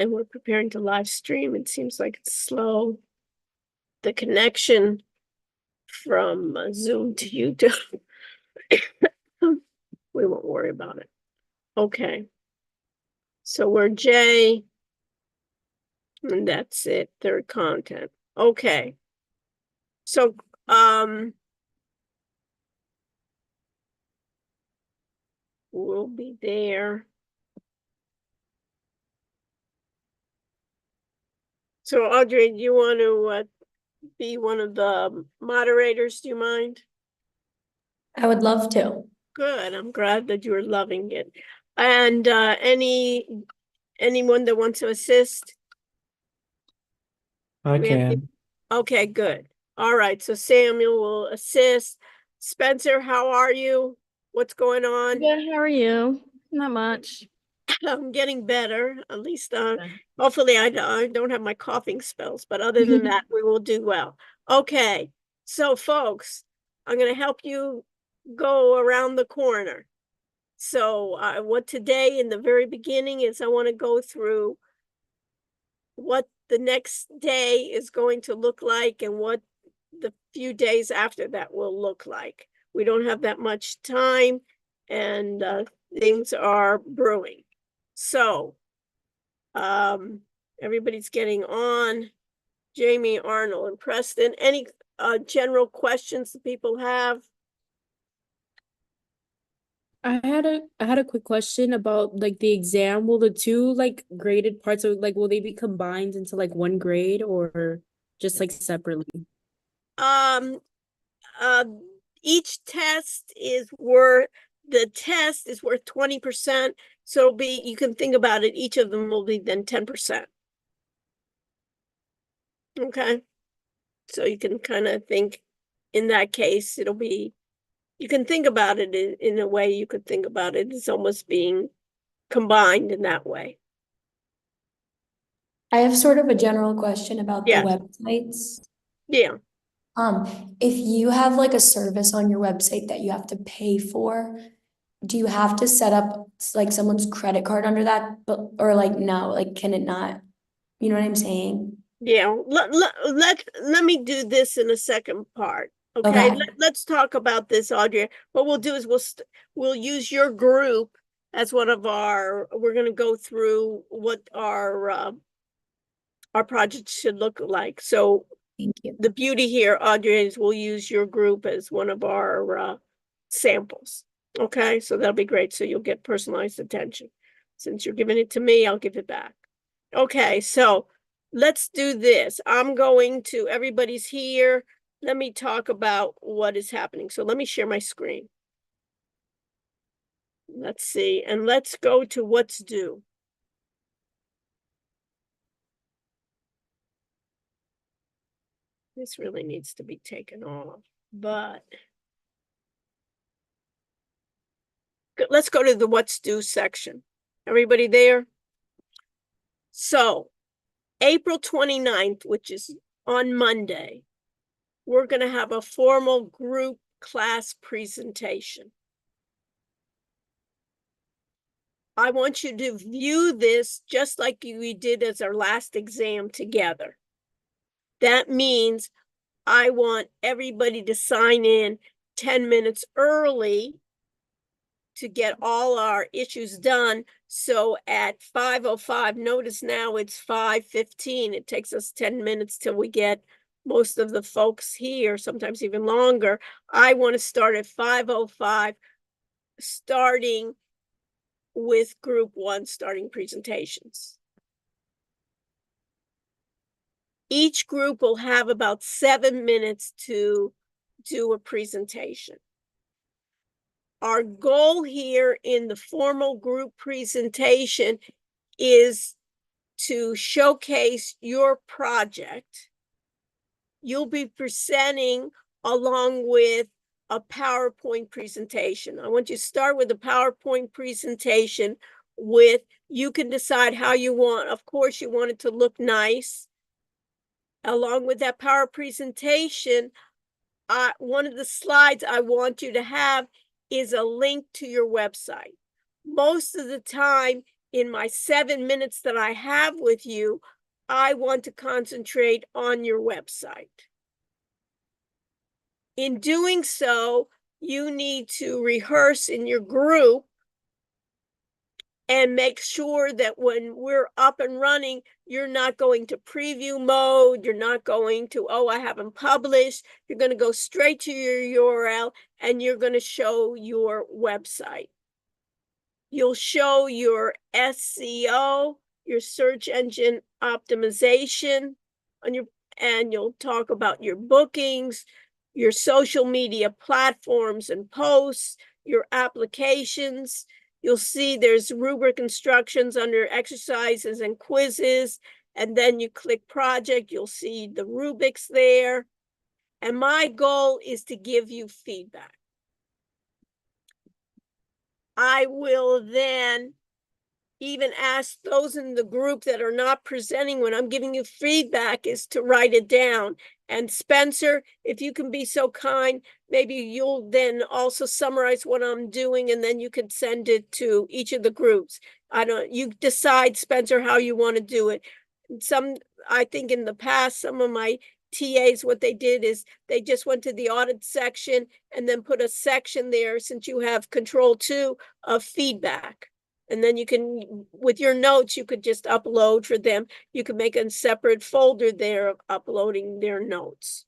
and we're preparing to live stream. It seems like it's slow. The connection from Zoom to YouTube. We won't worry about it. Okay. So we're J, and that's it. Third content. Okay. So, we'll be there. So Audrey, do you want to be one of the moderators? Do you mind? I would love to. Good. I'm glad that you're loving it. And anyone that wants to assist? I We have can. Okay, good. All right. So Samuel will assist. Spencer, how are you? What's going on? Good, how are you? Not much. I'm getting better. At least, hopefully I don't have my coughing spells, but other than that, we will do well. Okay. So folks, I'm going to help you go around the corner. So what today in the very beginning is I want to go through what the next day is going to look like and what the few days after that will look like. We don't have that much time and things are brewing. So everybody's getting on. Jamie, Arnold, and Preston. Any general questions that people have? I had a quick question about like the exam. Will the two like graded parts of like will they be combined into like one grade or just like separately? Um, uh, each test is worth, the test is worth 20%. So it'll be, you can think about it, each of them will be then 10%. Okay. So you can kind of think in that case, it'll be, you can think about it in a way you could think about it as almost being combined in that way. I have sort of a general question about the Yeah. websites. Yeah. If you have like a service on your website that you have to pay for, do you have to set up like someone's credit card under that? But or like no, like can it not? You know what I'm saying? Yeah. Let me do this in a second part. Okay. Okay. Let's talk about this, Audrey. What we'll do is we'll use your group as one of our, we're going to go through what our project should look like. So Thank you. the beauty here, Audrey, is we'll use your group as one of our samples. Okay, so that'll be great. So you'll get personalized attention. Since you're giving it to me, I'll give it back. Okay, so let's do this. I'm going to, everybody's here. Let me talk about what is happening. So let me share my screen. Let's see, and let's go to what's due. This really needs to be taken off, but let's go to the what's due section. Everybody there? So April 29th, which is on Monday, we're going to have a formal group class presentation. I want you to view this just like we did as our last exam together. That means I want everybody to sign in 10 minutes early to get all our issues done. So at 5:05, notice now it's 5:15. It takes us 10 minutes till we get most of the folks here, sometimes even longer. I want to start at 5:05, starting with group one, starting presentations. Each group will have about 7 minutes to do a presentation. Our goal here in the formal group presentation is to showcase your project. You'll be presenting along with a PowerPoint presentation. I want you to start with a PowerPoint presentation with, you can decide how you want. Of course, you want it to look nice. Along with that power presentation, one of the slides I want you to have is a link to your website. Most of the time, in my 7 minutes that I have with you, I want to concentrate on your website. In doing so, you need to rehearse in your group and make sure that when we're up and running, you're not going to preview mode. You're not going to, oh, I haven't published. You're going to go straight to your URL and you're going to show your website. You'll show your SEO, your search engine optimization on your, and you'll talk about your bookings, your social media platforms and posts, your applications. You'll see there's rubric instructions under exercises and quizzes, and then you click project, you'll see the rubrics there. And my goal is to give you feedback. I will then even ask those in the group that are not presenting when I'm giving you feedback is to write it down. And Spencer, if you can be so kind, maybe you'll then also summarize what I'm doing and then you could send it to each of the groups. You decide, Spencer, how you want to do it. I think in the past, some of my TAs, what they did is they just went to the audit section and then put a section there, since you have control too, of feedback. And then you can, with your notes, you could just upload for them. You could make a separate folder there of uploading their notes.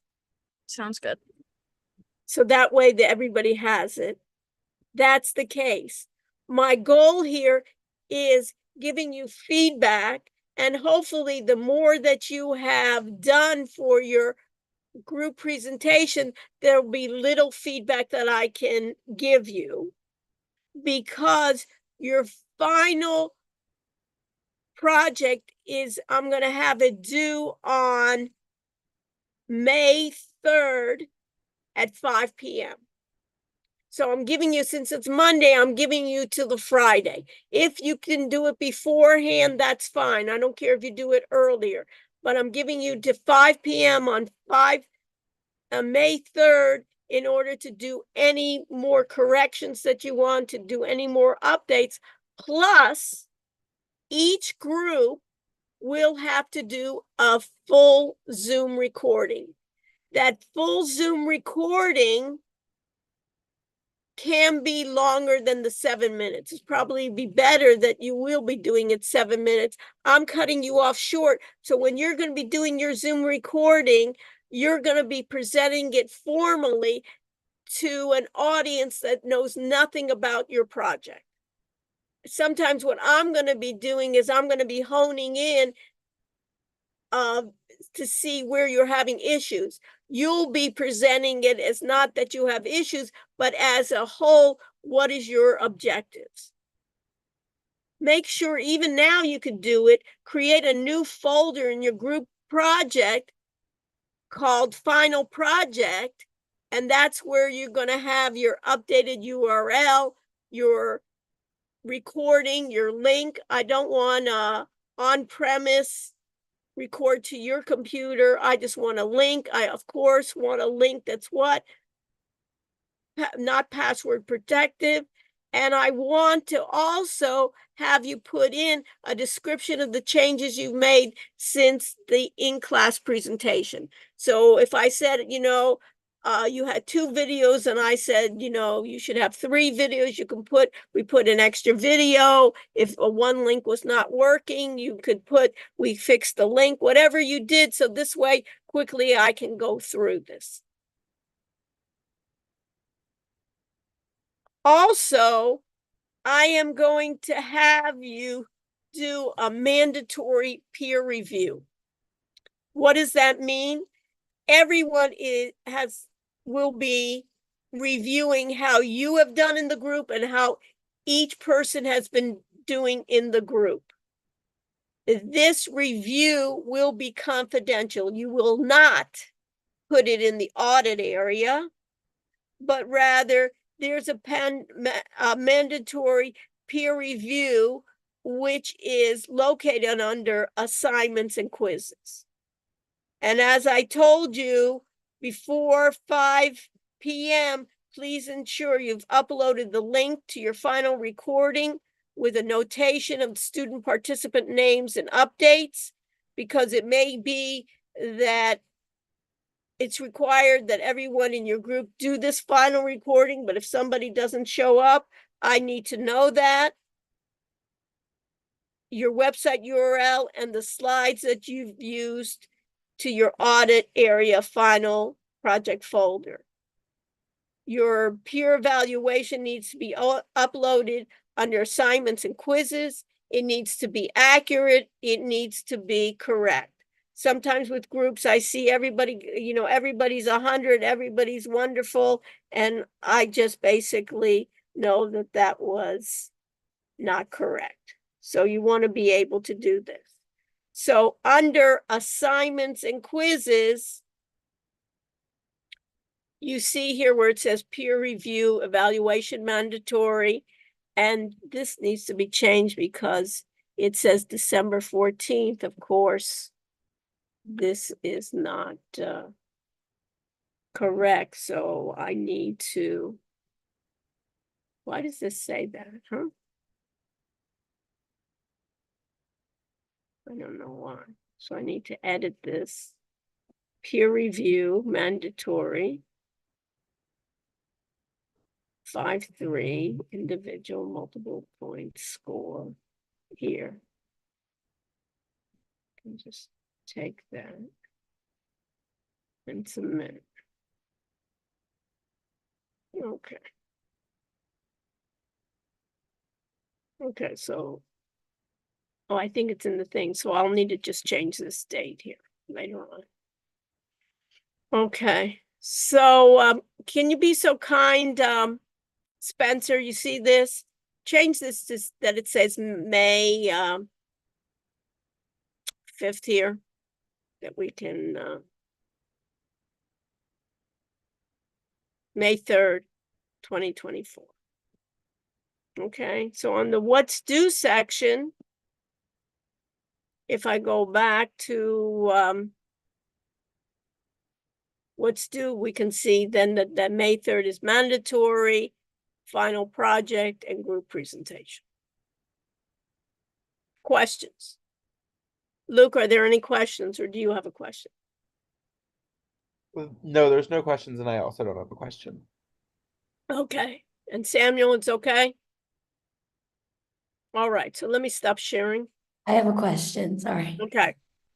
Sounds good. So that way that everybody has it. That's the case. My goal here is giving you feedback, and hopefully the more that you have done for your group presentation, there'll be little feedback that I can give you, because your final project is, I'm going to have it due on May 3rd at 5 p.m. So I'm giving you, since it's Monday, I'm giving you till the Friday. If you can do it beforehand, that's fine. I don't care if you do it earlier, but I'm giving you to 5 p.m. on May 3rd in order to do any more corrections that you want, to do any more updates. Plus, each group will have to do a full Zoom recording. That full Zoom recording can be longer than the 7 minutes. It's probably be better that you will be doing it 7 minutes. I'm cutting you off short. So when you're going to be doing your Zoom recording, you're going to be presenting it formally to an audience that knows nothing about your project. Sometimes what I'm going to be doing is I'm going to be honing in to see where you're having issues. You'll be presenting it as not that you have issues, but as a whole, what is your objectives? Make sure even now you could do it, create a new folder in your group project called Final Project, and that's where you're going to have your updated URL, your recording, your link. I don't want on-premise record to your computer. I just want a link. I, of course, want a link that's not password protective. And I want to also have you put in a description of the changes you've made since the in-class presentation. So if I said, you had 2 videos and I said, you should have 3 videos, we put an extra video. If one link was not working, you could put, we fixed the link, whatever you did. So this way, quickly, I can go through this. Also, I am going to have you do a mandatory peer review. What does that mean? Everyone will be reviewing how you have done in the group and how each person has been doing in the group. This review will be confidential. You will not put it in the audit area, but rather there's a mandatory peer review, which is located under assignments and quizzes. And as I told you, before 5 p.m., please ensure you've uploaded the link to your final recording with a notation of student participant names and updates, because it may be that it's required that everyone in your group do this final recording, but if somebody doesn't show up, I need to know that. Your website URL and the slides that you've used to your audit area final project folder. Your peer evaluation needs to be uploaded under assignments and quizzes. It needs to be accurate. It needs to be correct. Sometimes with groups, I see everybody, everybody's 100, everybody's wonderful. And I just basically know that that was not correct. So you want to be able to do this. So under assignments and quizzes, you see here where it says peer review evaluation mandatory. And this needs to be changed because it says December 14th, of course. This is not correct, so I need to, why does this say that, huh? I don't know why. So I need to edit this. Peer review mandatory. 5-3 individual multiple point score here. And just take that and submit. Okay. Okay, so, oh, I think it's in the thing, so I'll need to just change this date here later on. Okay, so can you be so kind, Spencer, you see this? Change this to that it says May 5th here, that we can, May 3rd, 2024. Okay, so on the what's due section, if I go back to what's due, we can see then that May 3rd is mandatory, final project, and group presentation. Questions? Luke, are there any questions, or do you have a question? No, there's no questions, and I also don't have a question. Okay, and Samuel, it's okay? All right, so let me stop sharing. I have a question, sorry. Okay,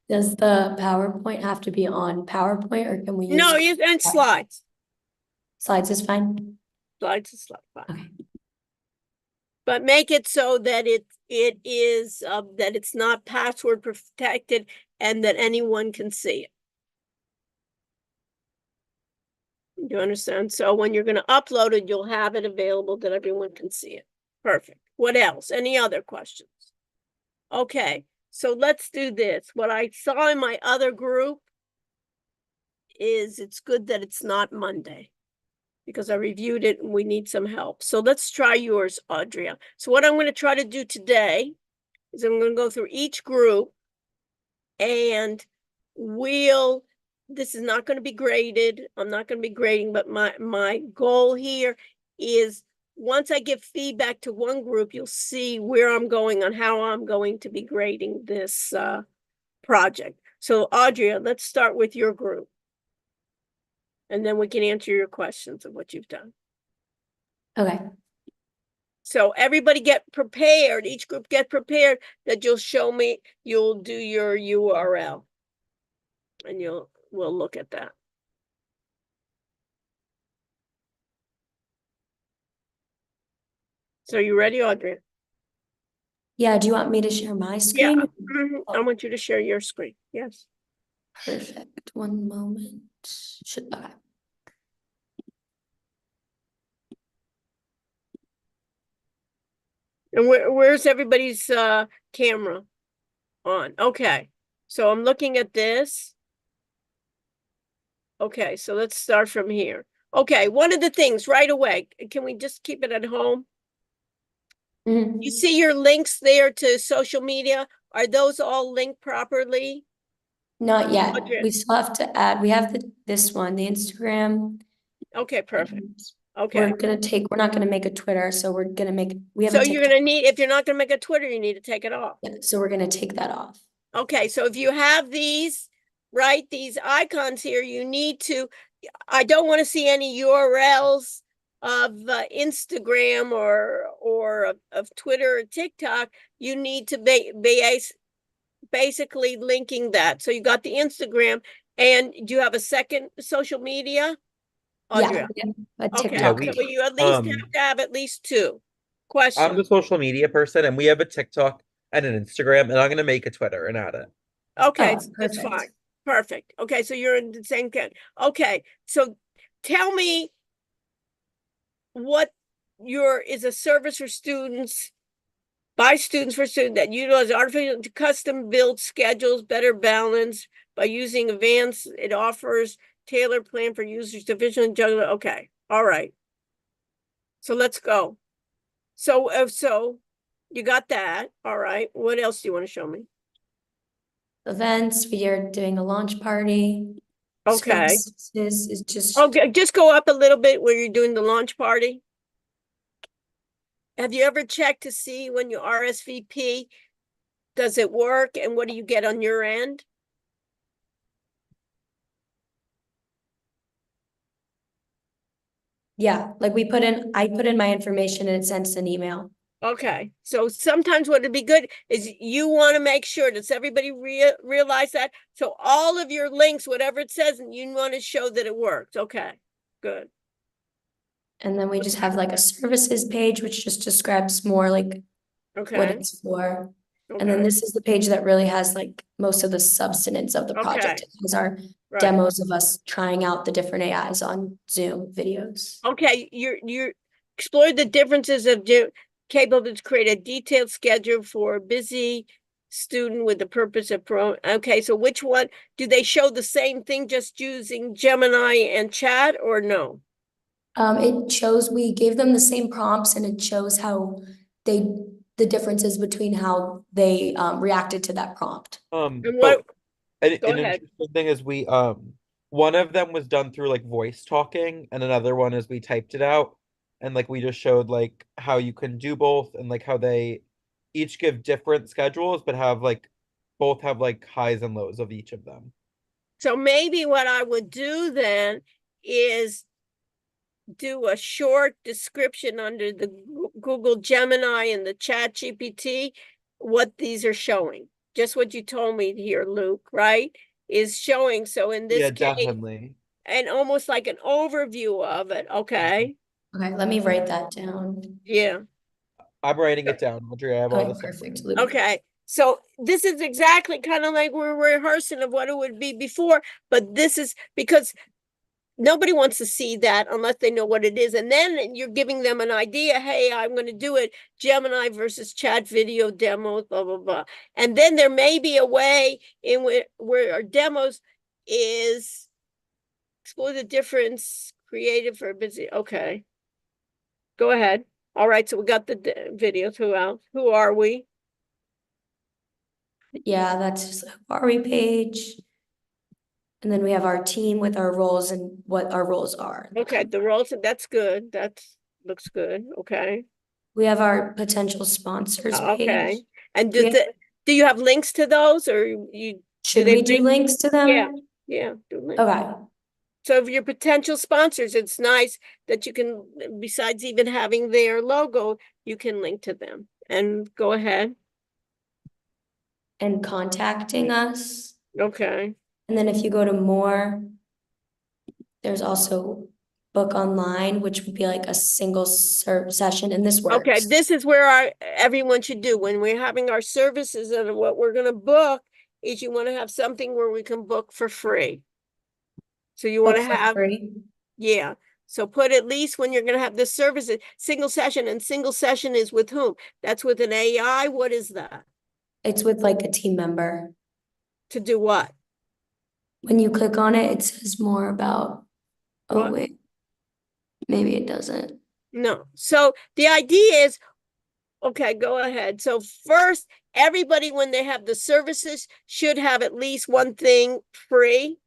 Does the PowerPoint have to be on PowerPoint or can we use? no, and slides. Slides is fine? Slides is fine. Okay. But make it so that it is that it's not password protected and that anyone can see it. Do you understand? So when you're going to upload it, you'll have it available that everyone can see it. Perfect. What else? Any other questions? Okay, so let's do this. What I saw in my other group is it's good that it's not Monday, because I reviewed it and we need some help. So let's try yours, Audria. So what I'm going to try to do today is I'm going to go through each group, and this is not going to be graded. I'm not going to be grading, but my goal here is once I give feedback to one group, you'll see where I'm going on how I'm going to be grading this project. So Audria, let's start with your group. And then we can answer your questions of what you've done. Okay, So everybody get prepared, each group get prepared that you'll show me, you'll do your URL. And we'll look at that. So you ready, Audrey? yeah, do you want me to share my Yeah, screen? I want you to share your screen, yes. Perfect, one moment. Okay. And where's everybody's camera on? Okay, so I'm looking at this. Okay, so let's start from here. Okay, one of the things right away, can we just keep it at home? Mhm. You see your links there to social media? Are those all linked properly? Not yet, Audrey. we still have to add, we have this one, the Instagram. Okay, perfect. and Okay. we're not gonna make a Twitter, so we have a So you're TikTok. gonna need, if you're not gonna make a Twitter, you need to take it off. Yeah, so we're gonna take that off. Okay, so if you have these, right, these icons here, you need to, I don't want to see any URLs of Instagram or of Twitter or TikTok. You need to be basically linking that. So you got the Instagram, and do you have a second social media? Yeah, Audra? we have a Okay, TikTok. we- so you at least have to have at least two. Question. I'm the social media person, and we have a TikTok and an Instagram, and I'm gonna make a Twitter and add it. Okay, Oh, that's perfect. fine. Perfect. Okay, so you're in the same kind. Okay, so tell me what is a service for students, by students for students that utilize artificial custom build schedules, better balance by using advanced, it offers tailored plan for users to visually juggle. Okay, all right. So let's go. So you got that. All right. What else do you want to show me? Events, we are doing a launch party. Okay. Services is just, Okay, just go up a little bit where you're doing the launch party. Have you ever checked to see when you RSVP, does it work and what do you get on your end? yeah, like I put in my information and it sends an email. Okay, so sometimes what would be good is you want to make sure, does everybody realize that? So all of your links, whatever it says, and you want to show that it works. Okay, good. And then we just have like a services page, which just describes more like what Okay, it's for. And then okay, this is the page that really has like most of the substance of the project. Okay. It has our right. demos of us trying out the different AIs on Zoom videos. Okay, you're explore the differences of capable to create a detailed schedule for a busy student with the purpose of okay, so which one do they show the same thing just using Gemini and chat or no? It shows, we gave them the same prompts and it shows how the differences between how they reacted to that prompt. And But what an go ahead. interesting thing is we one of them was done through like voice talking, and another one is we typed it out, and like we just showed like how you can do both, and like how they each give different schedules, but have like both have like highs and lows of each of them. So maybe what I would do then is do a short description under the Google Gemini and the Chat GPT, what these are showing. Just what you told me here, Luke, right? Is showing. So in this Yeah, case, definitely. and almost like an overview of it. Okay. Okay, let me write that down. Yeah. I'm writing it down, Audrey. I have all Okay, this. perfect. Luke. Okay. So this is exactly kind of like we're rehearsing of what it would be before, but this is because nobody wants to see that unless they know what it is. And then you're giving them an idea. Hey, I'm going to do it. Gemini versus chat video demos, blah, blah, blah. And then there may be a way in where our demos is explore the difference creative for busy. Okay. Go ahead. All right. So we got the videos. Who else? Who are we? Yeah, that's just a who are we page. And then we have our team with our roles and what our roles are. Okay. The roles. That's good. That looks good. Okay. We have our potential sponsors page. Okay. And We have- do you have links to those or you Should they we do make- links to them? Yeah. Yeah. Do links. Okay. So for your potential sponsors, it's nice that you can, besides even having their logo, you can link to them. And go ahead. And contacting us. Okay. And then if you go to more, there's also book online, which would be like a single session, and this works. Okay, this is where everyone should do when we're having our services, and what we're gonna book is you want to have something where we can book for free. So you want to Book for have, free. yeah. So put at least when you're gonna have this service, single session, and single session is with whom? That's with an AI. What is that? It's with like a team member. To do what? When you click on it, it says more about, oh What? wait, maybe it doesn't. No. So the idea is, okay, go ahead. So first, everybody, when they have the services, should have at least one thing free.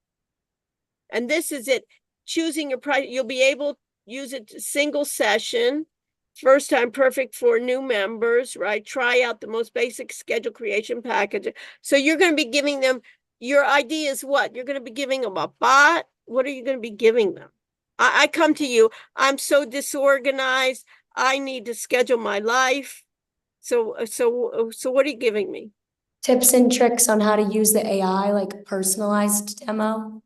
And this is it. Choosing your price, you'll be able use it single session, first time perfect for new members, right? Try out the most basic schedule creation package. So you're going to be giving them, your idea is what? You're going to be giving them a bot? What are you going to be giving them? I come to you, I'm so disorganized, I need to schedule my life. So what are you giving me? Tips and tricks on how to use the AI, like personalized demo.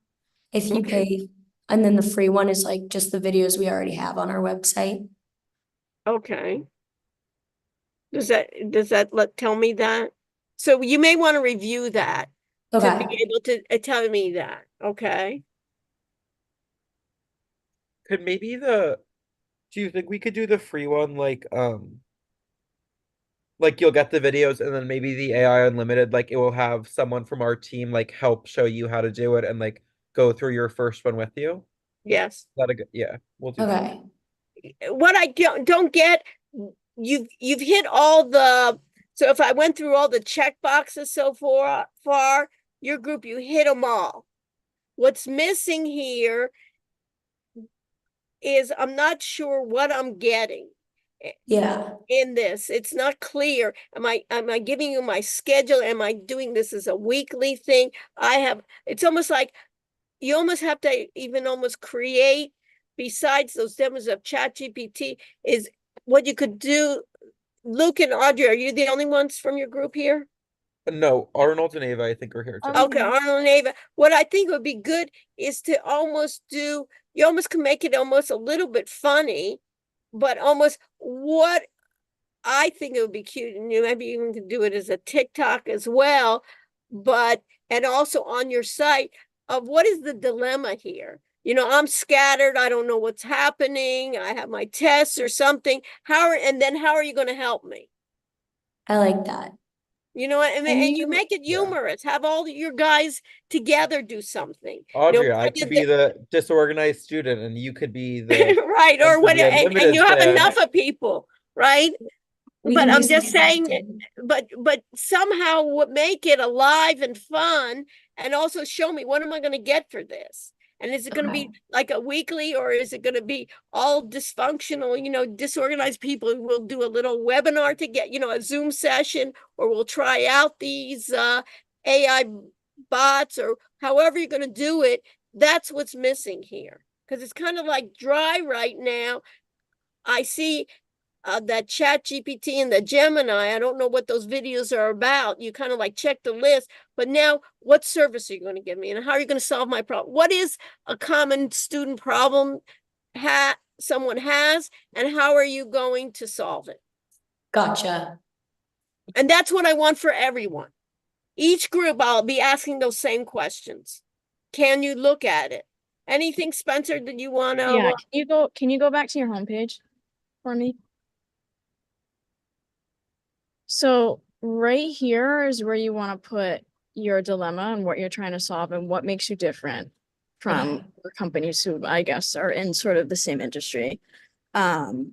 If you Okay. pay, and then the free one is like just the videos we already have on our website. Okay. Does that tell me that? So you may want to review that to be Okay. able to tell me that. Okay. Could maybe do you think we could do the free one like you'll get the videos and then maybe the AI Unlimited, like it will have someone from our team like help show you how to do it and like go through your first one with you? Yes. Is that a good, yeah, we'll do that. Okay. What I don't get, you've hit all the, so if I went through all the check boxes so far, your group, you hit them all. What's missing here is I'm not sure what I'm getting Yeah. in this. It's not clear. Am I giving you my schedule? Am I doing this as a weekly thing? It's almost like you almost have to even almost create, besides those demos of ChatGPT, is what you could do. Luke and Audrey, are you the only ones from your group here? No, Arnold and Ava, I think, are here too. Okay, Arnold and Ava. What I think would be good is to almost do, you almost can make it almost a little bit funny, but almost what I think it would be cute, and you maybe even could do it as a TikTok as well, but, and also on your site of what is the dilemma here? I'm scattered. I don't know what's happening. I have my tests or something. And then how are you going to help me? I like that. You know, and And you make it humorous. Have all your guys together do something. Audrey, I Rather could be the disorganized student and you could be the right, one or for what, the and you unlimited have plan. enough of people, right? we But can do I'm just something saying, interesting. but somehow make it alive and fun, and also show me what am I going to get for this? And is it going to be Okay. like a weekly, or is it going to be all dysfunctional, disorganized people who will do a little webinar to get, a Zoom session, or we'll try out these AI bots, or however you're going to do it. That's what's missing here, because it's kind of like dry right now. I see that ChatGPT and the Gemini. I don't know what those videos are about. You kind of like check the list, but now what service are you going to give me, and how are you going to solve my problem? What is a common student problem someone has, and how are you going to solve it? Gotcha. And that's what I want for everyone. Each group, I'll be asking those same questions. Can you look at it? Anything, Spencer, that you want to? Yeah, can you go back to your homepage for me? So right here is where you want to put your dilemma and what you're trying to solve and what makes you different from Okay. other companies who I guess are in sort of the same industry. So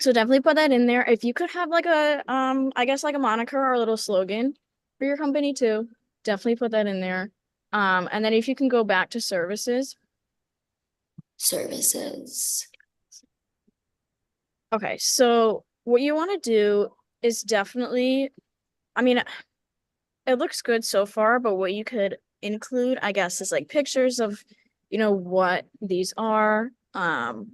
definitely put that in there. If you could have like a I guess like a moniker or a little slogan for your company too, definitely put that in there. And then if you can go back to services. Services. Okay, so what you want to do is definitely, I mean, it looks good so far, but what you could include, I guess, is like pictures of, what these are. Mhm.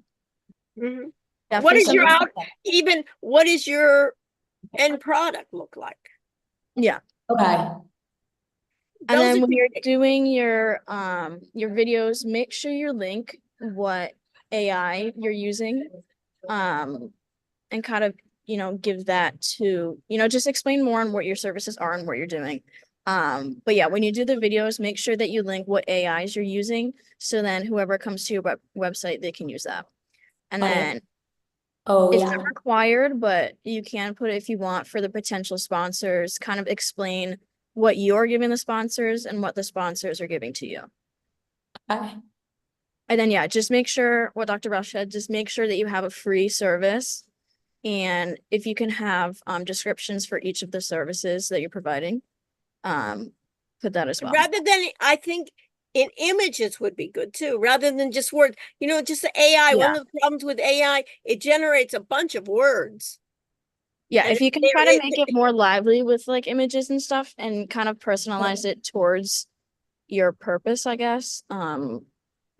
What Definitely is your something- what is your end product look like? Yeah. Okay. And Those then are when you're doing your videos, make sure you link what AI you're using. And kind of, give that to, just explain more on what your services are and what you're doing. But yeah, when you do the videos, make sure that you link what AIs you're using. So then whoever comes to your website, they can use that. And then Oh, it's yeah. not required, but you can put it if you want for the potential sponsors, kind of explain what you're giving the sponsors and what the sponsors are giving to you. Okay. And then, yeah, just make sure what Dr. Rush said, just make sure that you have a free service. And if you can have descriptions for each of the services that you're providing, put that as well. Rather than, I think in images would be good too, rather than just words. You know, just the AI, one Yeah. of the problems with AI, it generates a bunch of words. Yeah, And if you can they're- try to it- make it more lively with like images and stuff and kind of personalize it towards your purpose, I guess.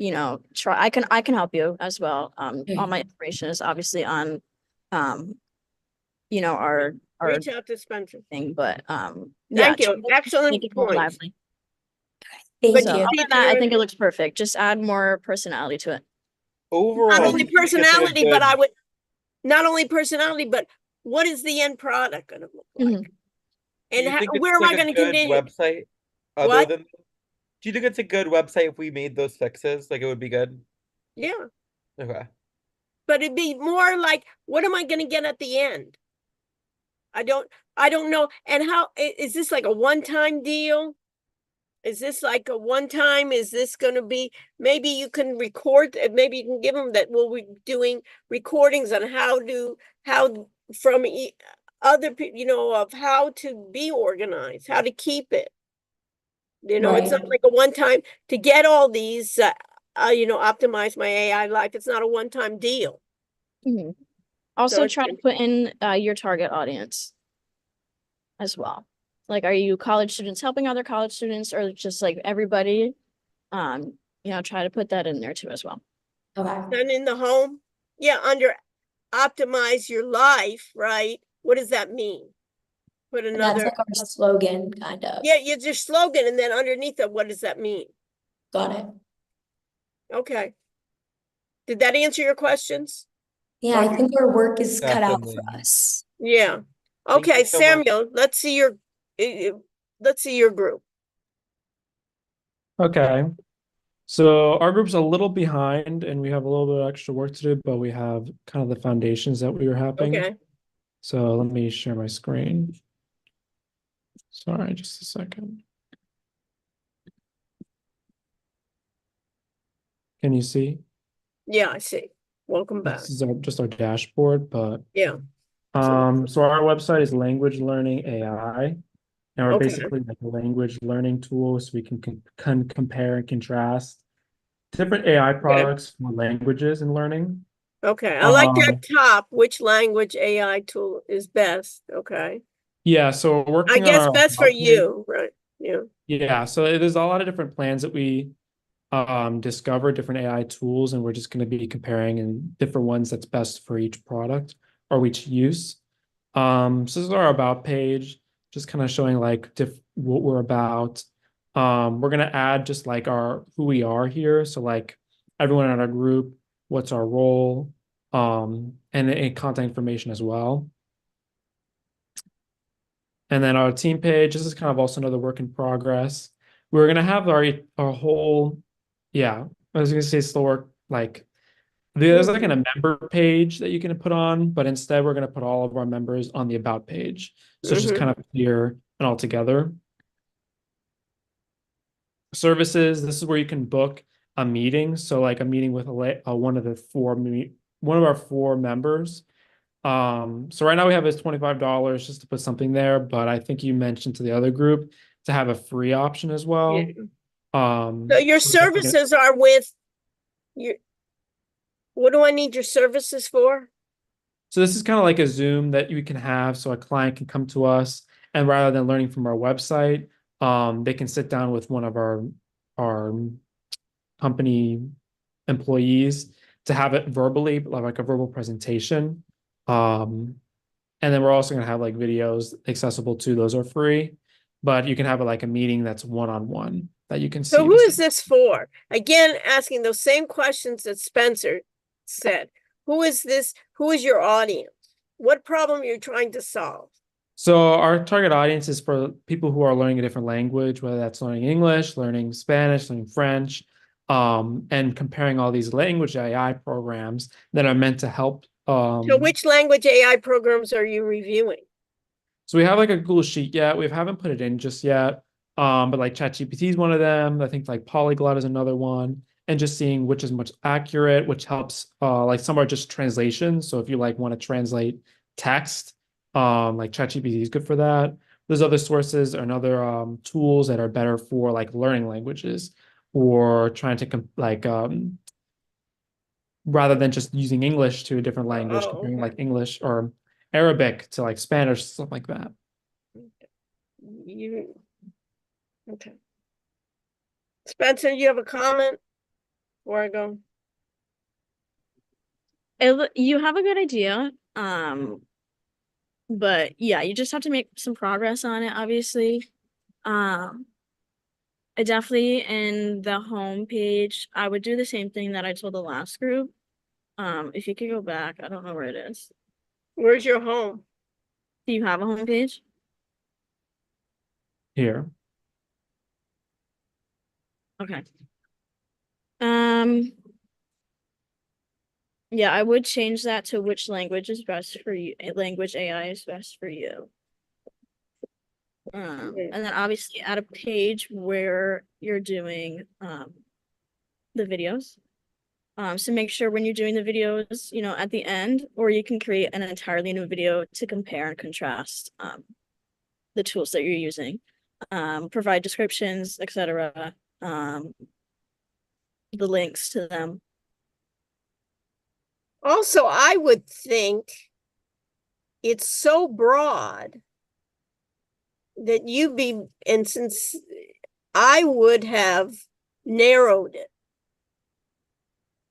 You know, try I can help you as well. All my information is obviously on you know, our Reach out to Spencer. thing, but yeah, Thank try you. to Excellent make it more points. lively. Thank But So you. other see, than that, I there- think it looks perfect. Just add more personality to it. Overall, Not do only you think it's like a personality, but I good- would, not only personality, but what is the end product gonna look like? Mhm. do And you think it's where am like I a gonna good continue? website other What? than, do you think it's a good website if we made those fixes? Like it would be good? Yeah, Okay. but it'd be more like, what am I gonna get at the end? I don't know. And how, is this like a one-time deal? Is this like a one-time? Is this gonna be, maybe you can record, maybe you can give them that we'll be doing recordings on how from other people, you know, of how to be organized, how to keep it. You know, it's Right. not like a one-time to get all these, you know, optimize my AI life. It's not a one-time deal. Mhm. So Also it's try to put in your target audience as well. Like, are you college students helping other college students or just like everybody? You know, try to put that in there too as well. Okay. done in the home. Yeah, under optimize your life, right? What does that mean? Put That's another, like our slogan, kind of. yeah, it's your slogan, and then underneath it, what does that mean? Got it. Okay. Did that answer your questions? Yeah, I think our work is cut out for Definitely. us. Yeah. Thank you Okay, so much. Samuel, let's see your group. Okay. So our group's a little behind and we have a little bit of extra work to do, but we have kind of the foundations that we were having. Okay. So let me share my screen. Sorry, just a second. Can you see? Yeah, I see. Welcome back. This is just our dashboard, but Yeah. so our website is Language Learning AI. And we're Okay. basically like a language learning tool so we can compare and contrast different AI products for languages and learning. Okay. I like that Um, top. Which language AI tool is best? Okay. Yeah, so we're I working on guess our best for about page. you, right? Yeah. Yeah, so there's a lot of different plans that we discover, different AI tools, and we're just going to be comparing and different ones that's best for each product or each use. So this is our about page, just kind of showing like what we're about. We're gonna add just like our who we are here. So like everyone in our group, what's our role, and contact information as well. And then our team page, this is kind of also another work in progress. We're gonna have our whole, yeah, I was gonna say still work like there's like a member page that you can put on, but instead we're gonna put all of our members on the about page. So it's just kind of clear and all together. Services, this is where you can book a meeting. So like a meeting with one of our four members. So right now we have is $25 just to put something there, but I think you mentioned to the other group to have a free option as well. Yeah. So your So we're definitely gonna- services are with your, what do I need your services for? So this is kind of like a Zoom that you can have, so a client can come to us, and rather than learning from our website, they can sit down with one of our company employees to have it verbally, like a verbal presentation. And then we're also going to have like videos accessible too. Those are free, but you can have it like a meeting that's one-on-one that you can see. So who is this for? Again, asking those same questions that Spencer said. Who is this? Who is your audience? What problem you're trying to solve? So our target audience is for people who are learning a different language, whether that's learning English, learning Spanish, learning French, and comparing all these language AI programs that are meant to help. So which language AI programs are you reviewing? So we have like a Google Sheet yet. We haven't put it in just yet. But like ChatGPT is one of them. I think like Polyglot is another one. And just seeing which is much accurate, which helps like some are just translations. So if you like want to translate text, like ChatGPT is good for that. There's other sources and other tools that are better for like learning languages. or trying to rather than just using English to a different language, Oh, comparing okay. like English or Arabic to like Spanish, stuff like that. You, okay. Spencer, you have a comment? Before I go? You have a good idea. But yeah, you just have to make some progress on it, obviously. I definitely in the home page, I would do the same thing that I told the last group. If you could go back, I don't know where it is. Where's your home? Do you have a home page? Here. Okay. Yeah, I would change that to which language is best for you. Language AI is best for you. And then obviously add a page where you're doing the videos. So make sure when you're doing the videos, you know, at the end, or you can create an entirely new video to compare and contrast the tools that you're using. Provide descriptions, etc. The links to them. Also, I would think it's so broad that and since I would have narrowed it.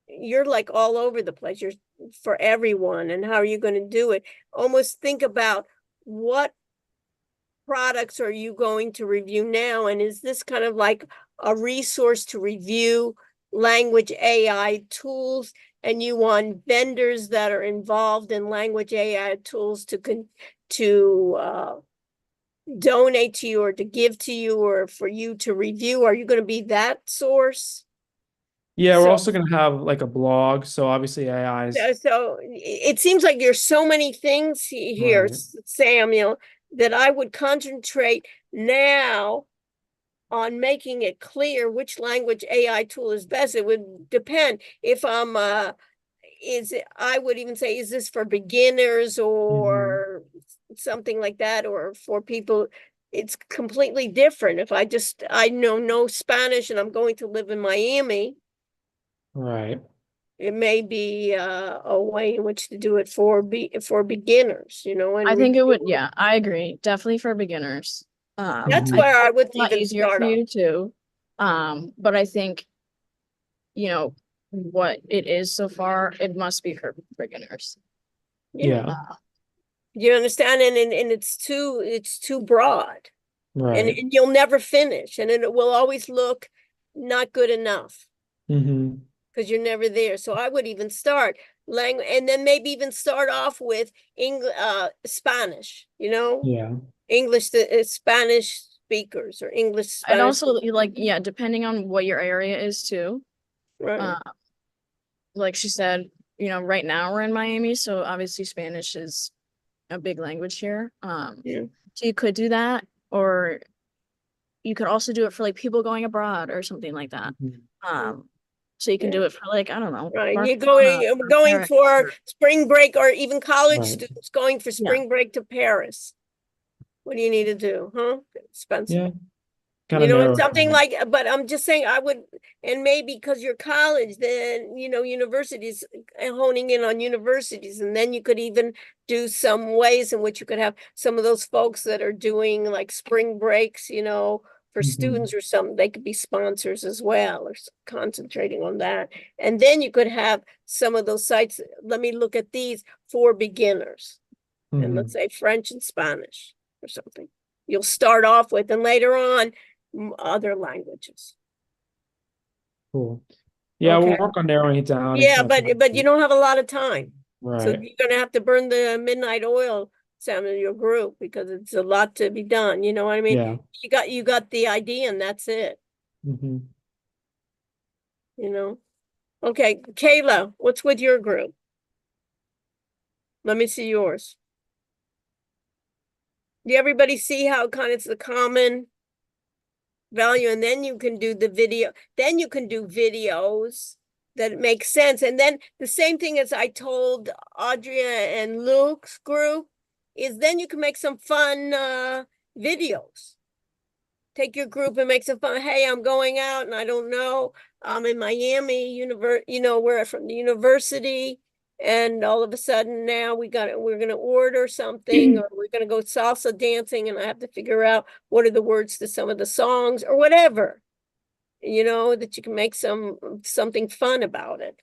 You're like all over the place. You're for everyone, and how are you going to do it? Almost think about what products are you going to review now, and is this kind of like a resource to review language AI tools, and you want vendors that are involved in language AI tools to donate to you or to give to you or for you to review? Are you going to be that source? Yeah, we're So- also gonna have like a blog. So obviously AI's So it seems like there's so many things here, Right. Samuel, that I would concentrate now on making it clear which language AI tool is best. It would depend if I would even say, is this for beginners or something like that, or for people? It's completely different. If I know no Spanish and I'm going to live in Miami, Right. it may be a way in which to do it for beginners, you know. And I think it would, yeah, I agree. Definitely for beginners. that's Mhm. where I would A lot even easier start for off. you too. But I think, you know, what it is so far, it must be for beginners. Yeah. You understand? And it's too broad, and Right. you'll never finish, and it will always look not good enough Mm-hmm. because you're never there. So I would even start language, and then maybe even start off with Spanish, you know, Yeah. English to Spanish speakers or English And Spanish, also, like, yeah, depending on what your area is too. right? Like she said, you know, right now we're in Miami, so obviously Spanish is a big language here. Yeah. So you could do that, or you could also do it for like people going abroad or something like that. So you can do it for like, I don't know, Right, you're Barcelona or going Paris for or- spring break, or even college Right. students going for spring break to Paris. What do you need to do, huh? Spencer? Yeah. Kind You of know, narrow it's it something down. like, but I'm just saying I would, and maybe because you're college, then, you know, universities, honing in on universities, and then you could even do some ways in which you could have some of those folks that are doing like spring breaks, you know, for Mhm. students or something, they could be sponsors as well, or concentrating on that. And then you could have some of those sites, let me look at these for beginners, and let's say French and Spanish or something. You'll start off with, and later on, other languages. Cool. Yeah, Okay. we'll work on narrowing it down and Yeah, kind of but you don't have a lot of time. So right. you're gonna have to burn the midnight oil, Sam, in your group, because it's a lot to be done. You know what I mean? Yeah. You got the idea, and that's it, Mm-hmm. you know? Okay, Kayla, what's with your group? Let me see yours. Do everybody see how kind of it's the common value, and then you can do the video, then you can do videos that make sense. And then the same thing as I told Audria and Luke's group is then you can make some fun videos take your group and make some fun. Hey, I'm going out and I don't know. I'm in Miami, we're from the university. And all of a sudden now we're gonna order something, or we're gonna go salsa dancing, and I have to figure out what are the words to some of the songs or whatever. That you can make something fun about it.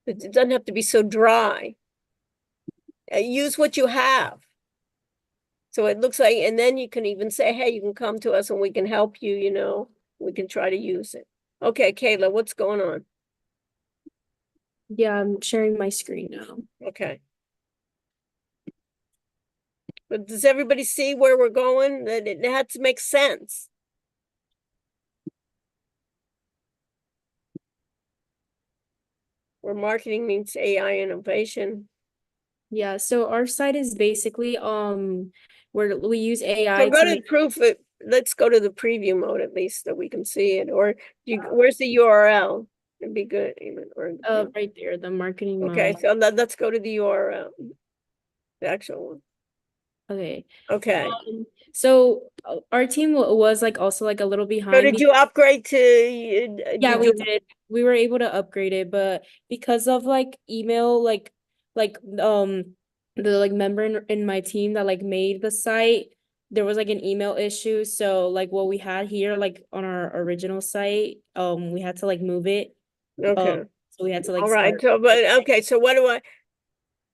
It doesn't have to be so dry. Use what you have. So it looks like, and then you can even say, hey, you can come to us and we can help you, we can try to use it. Okay, Kayla, what's going on? Yeah, I'm sharing my screen now. Okay. But does everybody see where we're going? That it had to make sense. Where marketing means AI innovation. Yeah, so our site is basically where we use AI So go to to make proof it. Let's go to the preview mode at least so we can see it. Or where's the URL? It'd be good. right there, the marketing Okay, mode. so let's go to the URL. The actual one. Okay. Okay. So our team was like also like a little So behind. did you upgrade to? Yeah, did we you? did. We were able to upgrade it, but because of like email, the like member in my team that like made the site, there was like an email issue. So like what we had here, like on our original site, we had to like move it. Okay. So we had to like All right. start. So, but okay. So what do I?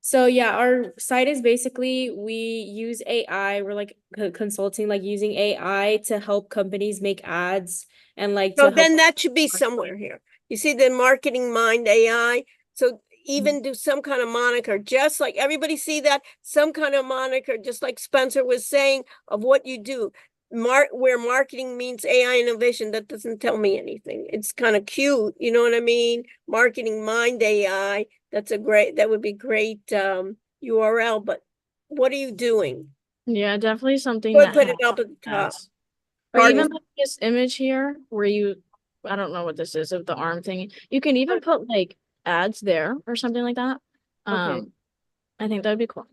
So yeah, our site is basically we use AI. We're like consulting, like using AI to help companies make ads and like So to help. then that should be somewhere here. You see the marketing mind AI. So even do some kind of moniker, just like everybody see that, some kind of moniker, just like Spencer was saying, of what you do. Where marketing means AI innovation, that doesn't tell me anything. It's kind of cute, you know what I mean? Marketing mind AI. That would be great URL, but what are you doing? Yeah, definitely something Put that it up at the top. has, or Pardon? even like this image here where I don't know what this is of the arm thing. You can even put like ads there or something like that. Okay. I think that'd be cool.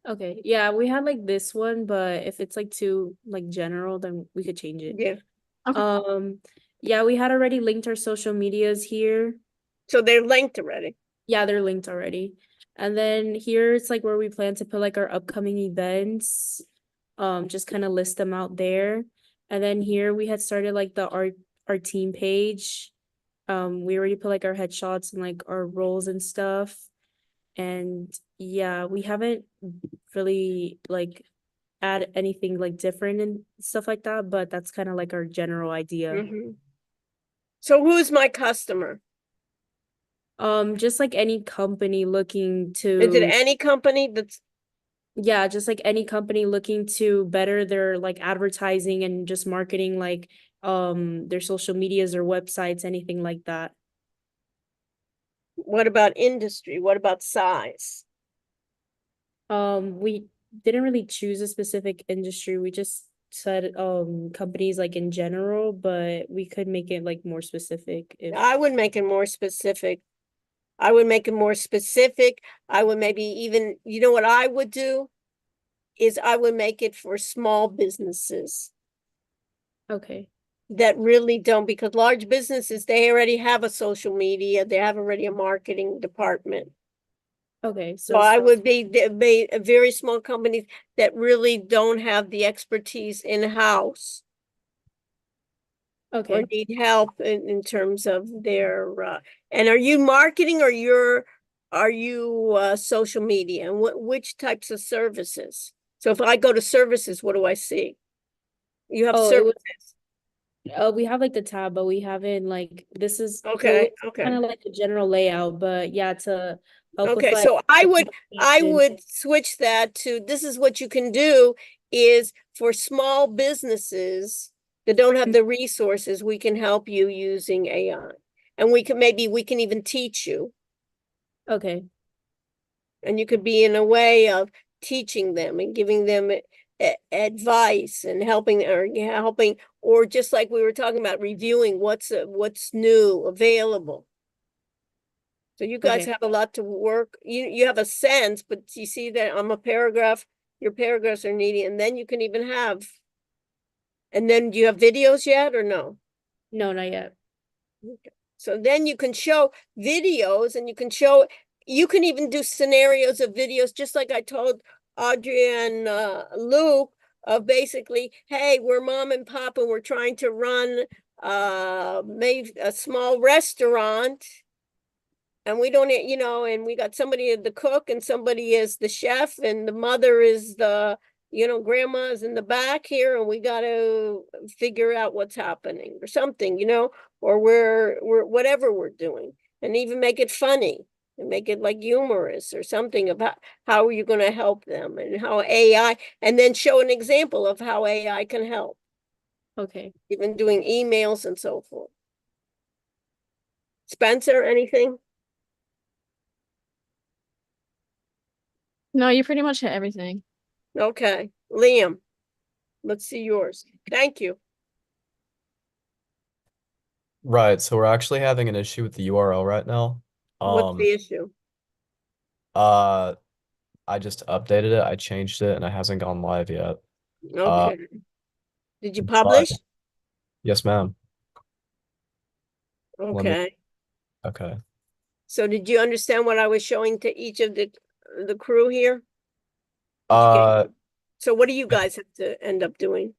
Okay, yeah, we had like this one, but if it's like too like general, then we could change it. Yeah. Okay. Yeah, we had already linked our social medias here. So they're linked already. Yeah, they're linked already. And then here it's like where we plan to put like our upcoming events. Just kind of list them out there. And then here we had started like our team page. We already put like our headshots and like our roles and stuff. And yeah, we haven't really like add anything like different and stuff like that, but that's kind of like our general idea. Mhm. So who's my customer? Just like any company looking Is it to, any company that's, yeah, just like any company looking to better their like advertising and just marketing, like their social medias or websites, anything like that. what about industry? What about size? We didn't really choose a specific industry. We just said companies like in general, but we could make it like more specific if I would make it more specific. I would make it more specific. I would maybe even, you know what I would do? Is I would make it for small businesses okay. that really don't, because large businesses, they already have a social media, they have already a marketing department. Okay, So I would be a very small companies that really don't have the expertise in-house or okay. need help in terms of their and are you marketing, or are you social media, and which types of services? So if I go to services, what do I see? You have Oh, it was services. we have like the tab, but we haven't like this is Okay, kind okay. of like the general layout, but yeah, to help with Okay, like so I communication. would switch that to, this is what you can do, is for small businesses that don't have the resources, we can help you using AI. And we can even teach you, Okay. and you could be in a way of teaching them and giving them advice and helping, or just like we were talking about, reviewing what's new available. So you guys Okay. have a lot to work. You have a sense, but you see that I'm a paragraph, your paragraphs are needy, and then you can even have And then do you have videos yet or no? No, not yet. So then you can show videos and you can even do scenarios of videos, just like I told Audrey and Luke, of basically, hey, we're mom and pop and we're trying to run maybe a small restaurant. And we don't, and we got somebody as the cook and somebody is the chef and the mother is grandma's in the back here and we got to figure out what's happening or something, or we're whatever we're doing, and even make it funny and make it like humorous or something about how are you going to help them and how AI, and then show an example of how AI can help, Okay. even doing emails and so forth. Spencer, anything? No, you pretty much hit everything. Okay, Liam, let's see yours. Thank you. Right, so we're actually having an issue with the URL right now. What's the issue? Uh, I just updated it, I changed it, and it hasn't gone live yet. Okay. Did you But publish? yes, ma'am. Let me. Okay. Okay. So did you understand what I was showing to each of the crew here? Did you get- So what do you guys have to end up doing?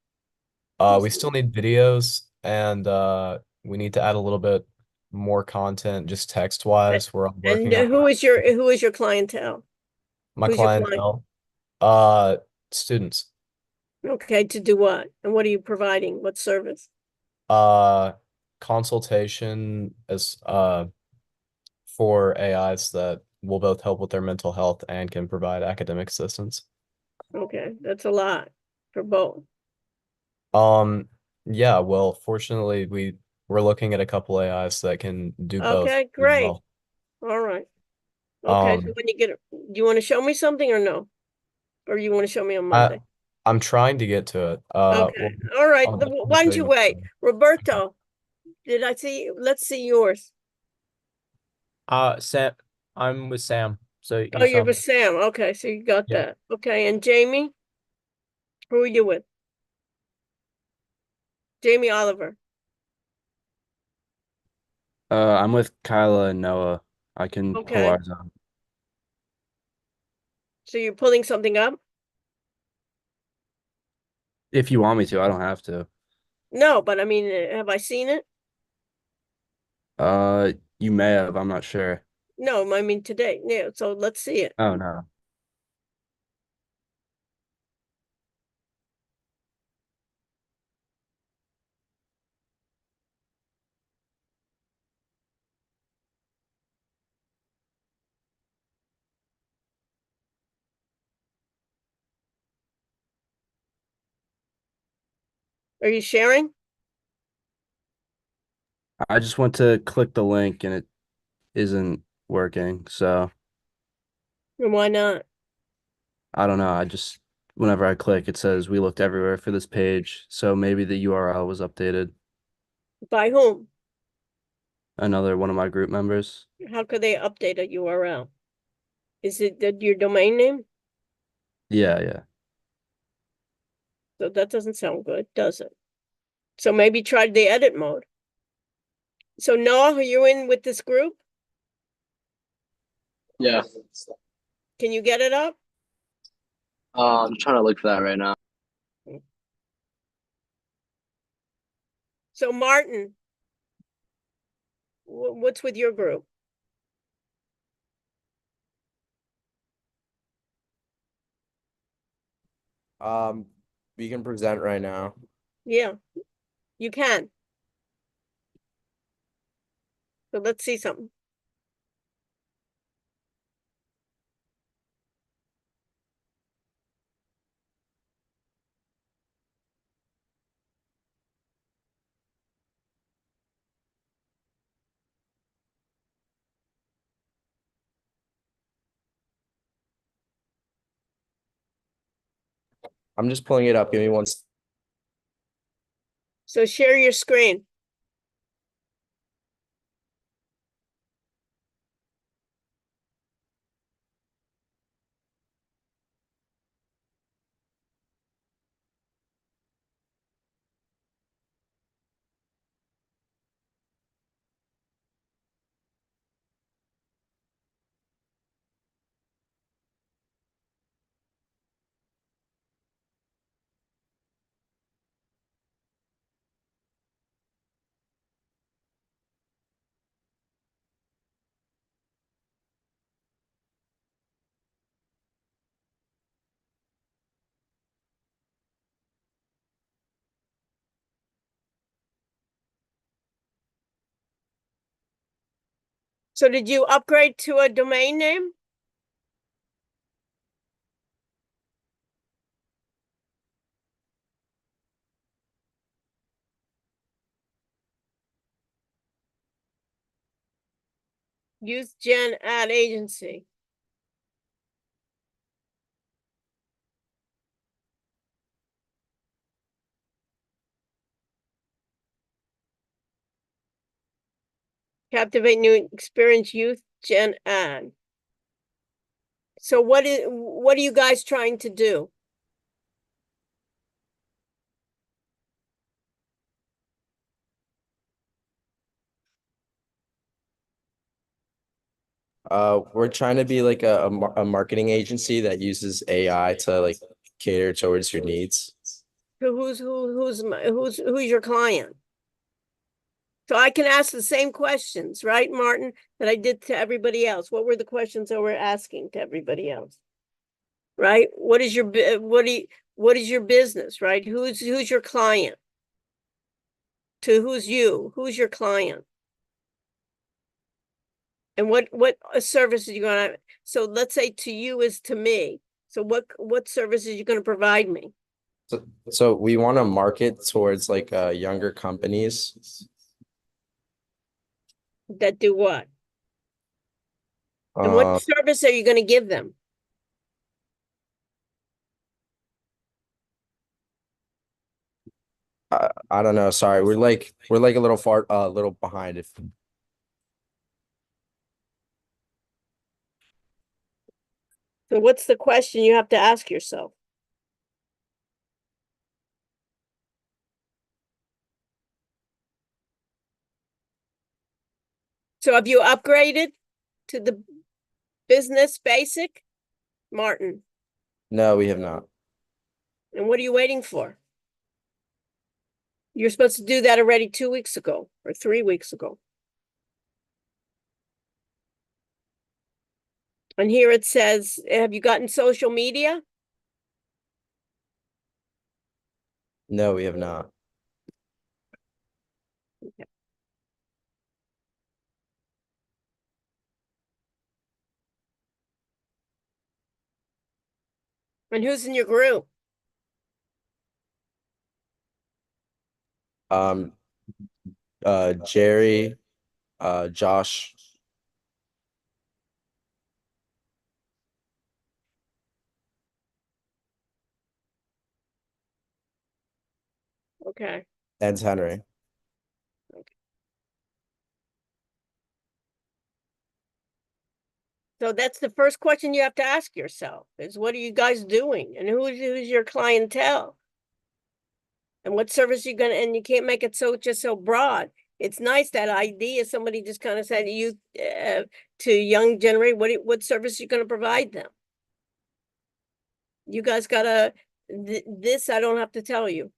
We still need videos, and we need to add a little bit more content, just text-wise. We're And working on who is your clientele? my Who's your client? clientele. Students. Okay, to do what? And what are you providing? What service? Uh, Consultation as for AIs that will both help with their mental health and can provide academic assistance. Okay, that's a lot for both. Yeah, well, fortunately, we're looking at a couple AIs that can do both Okay, as great. well. All right. Okay, so when you get it, do you want to show me something or no? Or you want to show me on Monday? I'm trying to get to it. Okay, all right. Why don't you wait? Roberto, did I see? Let's see yours. Sam, I'm with Sam. So Oh, you you're saw me. with Sam. Okay, so you got Yeah. that. Okay, and Jamie? Who are you with? Jamie Oliver. I'm with Kyla and Noah. I can pull Okay, ours up. so you're pulling something up? If you want me to, I don't have to. No, but I mean, have I seen it? Uh, you may have, I'm not sure. No, I mean today. Yeah, so let's see it. Oh no. Are you sharing? I just went to click the link and it isn't working. So And why not? I don't know. I just whenever I click, it says we looked everywhere for this page. So maybe the URL was updated. By whom? Another one of my group members. How could they update a URL? Is it your domain name? Yeah, yeah. So that doesn't sound good, does it? So maybe try the edit mode. So Noah, are you in with this group? Yeah. Can you get it up? I'm trying to look for that right now. So Martin, what's with your group? We can present right now. Yeah, you can. So let's see something. I'm just pulling it up. Give me one. So share your screen. So did you upgrade to a domain name? Youth Gen Ad Agency. Captivate new experience youth Gen Ad. So what are you guys trying to do? We're trying to be like a marketing agency that uses AI to like cater towards your needs. Who's your client? So I can ask the same questions, right, Martin, that I did to everybody else. What were the questions that we're asking to everybody else? Right? What is your what is your business, right? Who's your client? To who's you? Who's your client? And what service are you gonna, so let's say to you is to me. So what services are you gonna provide me? So we want to market towards like younger companies. That do what? And what Um, service are you gonna give them? I don't know. Sorry, we're like a little far, a little behind. If So what's the question you have to ask yourself? So have you upgraded to the business basic, Martin? no, we have not. And what are you waiting for? You're supposed to do that already 2 weeks ago or 3 weeks ago. And here it says, have you gotten social media? No, we have not. And who's in your group? Um, Jerry, Josh. Okay. And Henry. So that's the first question you have to ask yourself is what are you guys doing? And who's your clientele? And what service you gonna, and you can't make it just so broad. It's nice that idea. Somebody just kind of said you to young generation, what service you gonna provide them? You guys gotta, this I don't have to tell you.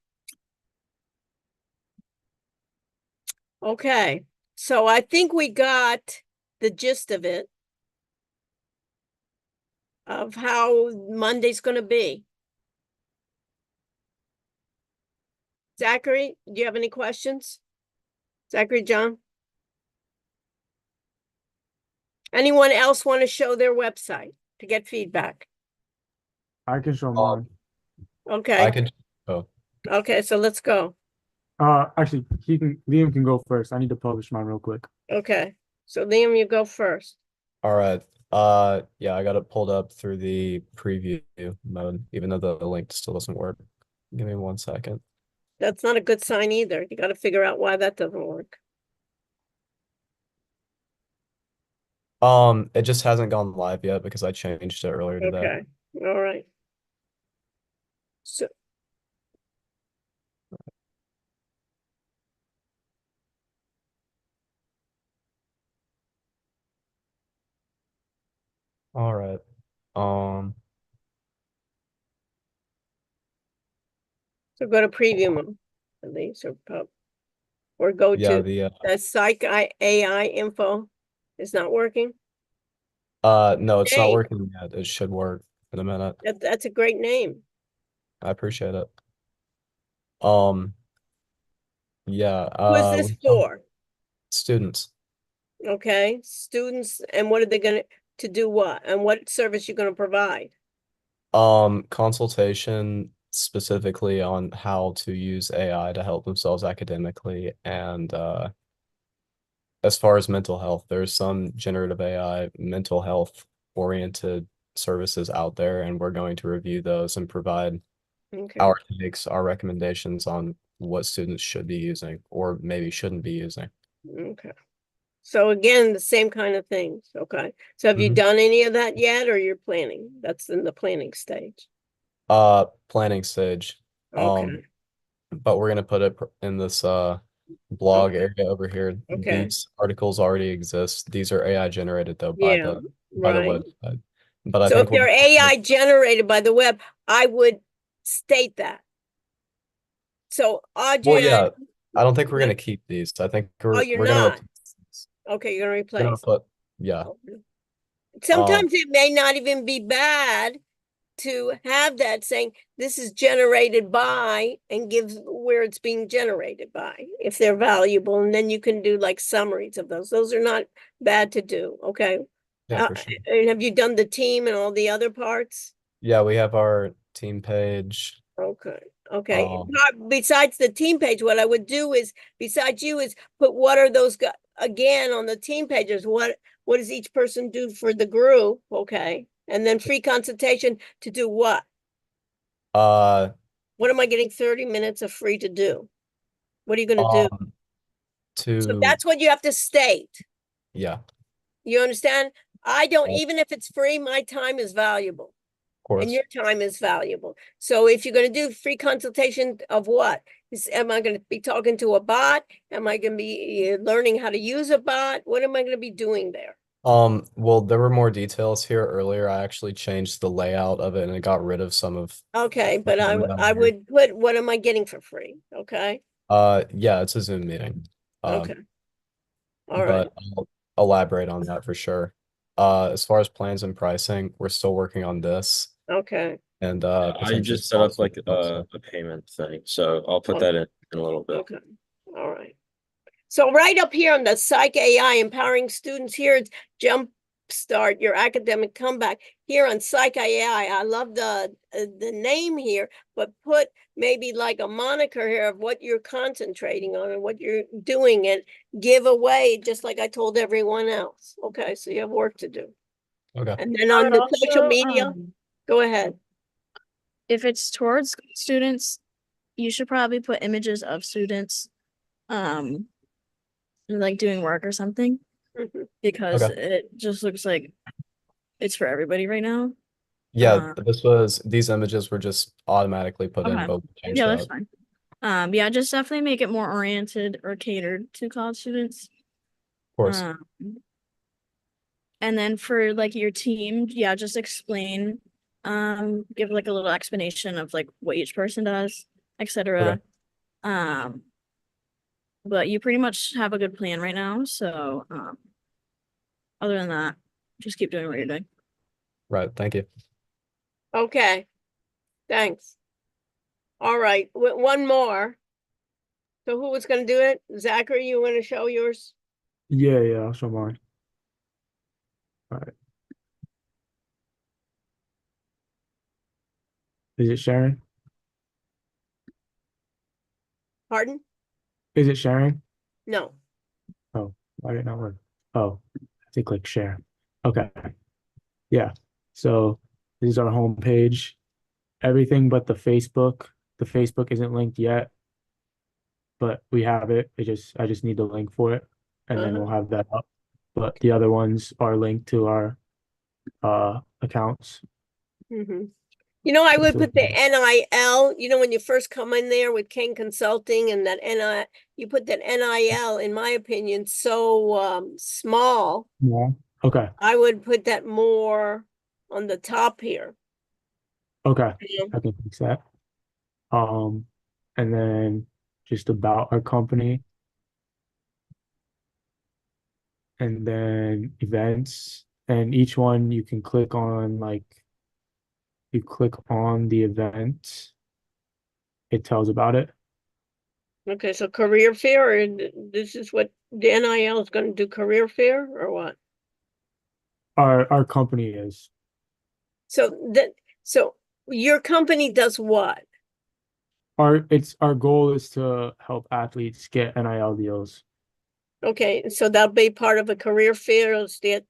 Okay, so I think we got the gist of it. Of how Monday's gonna be. Zachary, do you have any questions? Zachary, John? Anyone else want to show their website to get feedback? I can show Um, mine. Okay, I could. Oh, okay, so let's go. Actually, Liam can go first. I need to publish mine real quick. Okay, so Liam, you go first. all right. Yeah, I got it pulled up through the preview mode, even though the link still doesn't work. Give me 1 second. That's not a good sign either. You got to figure out why that doesn't work. It just hasn't gone live yet because I changed it earlier today. Okay, all right. So, All right. Um, so go to preview mode, at least, or pub, or go yeah, to the the psych AI info. Is not working. no, it's not Hey, working yet. It should work in a minute. that's a great name. I appreciate it. Um, yeah, Who is this we have for? students. Okay, students, and what are they gonna, to do what? And what service you gonna provide? Consultation specifically on how to use AI to help themselves academically, and as far as mental health, there's some generative AI mental health oriented services out there, and we're going to review those and provide Okay, our takes, our recommendations on what students should be using or maybe shouldn't be using. okay. So again, the same kind of things, okay? So have you Mhm. done any of that yet, or you're planning? That's in the planning stage. Planning stage. Okay, But we're gonna put it in this blog area over here. okay, These articles already exist. These are AI generated though yeah, by the right. website. But I So if think they're we're AI generated by the web, I would state that. So well, Audrey, yeah. I don't think we're what? gonna keep these. I think Oh, you're we're gonna not? replace, Okay, you're gonna we're gonna replace. put yeah. Okay. Um Sometimes it may not even be bad to have that saying, this is generated by, and give where it's being generated by, if they're valuable, and then you can do like summaries of those. Those are not bad to do, okay? yeah, for sure. And have you done the team and all the other parts? Yeah, we have our team page. Okay, okay. Um Besides the team page, what I would do is, besides you, is put what are those again on the team pages. What does each person do for the group? Okay, and then free consultation to do what? uh What am I getting 30 minutes of free to do? What are you going to do? um So to that's what you have to state. yeah, of You understand? I don't, course. even if it's free, my time is valuable and Course. your time is valuable. So if you're going to do free consultation of what? Am I going to be talking to a bot? Am I going to be learning how to use a bot? What am I going to be doing there? Well, there were more details here earlier. I actually changed the layout of it and it got rid of some of Okay, what but we were down I here. would put, what am I getting for free? Okay, Yeah, it's a Zoom meeting. okay, all right, But I'll elaborate on that for sure. As far as plans and pricing, we're still working on this okay. and I potentially just set up like also. a payment thing, so I'll put that in a little bit. Okay, all right. So right up here on the Psych AI, empowering students here, it's jumpstart your academic comeback. Here on Psych AI, I love the name here, but put maybe like a moniker here of what you're concentrating on and what you're doing, and give away, just like I told everyone else. Okay, so you have work to do. Okay. And then I on would the social also, media, go ahead. if it's towards students, you should probably put images of students, like doing work or something, Mhm. because Okay. it just looks like it's for everybody right now. Yeah, these images were just automatically put in, Okay. but we changed Yeah, that's that. fine. Yeah, just definitely make it more oriented or catered to college students. Of course. And then for like your team, yeah, just explain, give like a little explanation of like what each person does, etc. Okay. But you pretty much have a good plan right now, so other than that, just keep doing what you're doing. Right. Thank you. Okay, thanks. All right, one more. So who was gonna do it? Zachary, you want to show yours? Yeah, I'll show mine. All right. Is it sharing? Pardon? Is it sharing? No. Oh, why did it not work? Oh, I have to click share. Okay. Yeah. So this is our home page. Everything but the Facebook. The Facebook isn't linked yet, but we have it. I just need the link for it, and then we'll have that up. But the other ones are linked to our accounts. Mm-hmm. You know, I would So- put the NIL, you know, when you first come in there with Kane Consulting and that NIL, you put that NIL, in my opinion, so small. Yeah. Okay. I would put that more on the top here. Okay. Yeah. I can fix that. And then just about our company. And then events. And each one you can click on, like, you click on the event, it tells about it. Okay, so career fair, and this is what the NIL is gonna do, career fair or what? Our company is. So your company does what? Our goal is to help athletes get NIL deals. Okay, so that'll be part of a career fair, so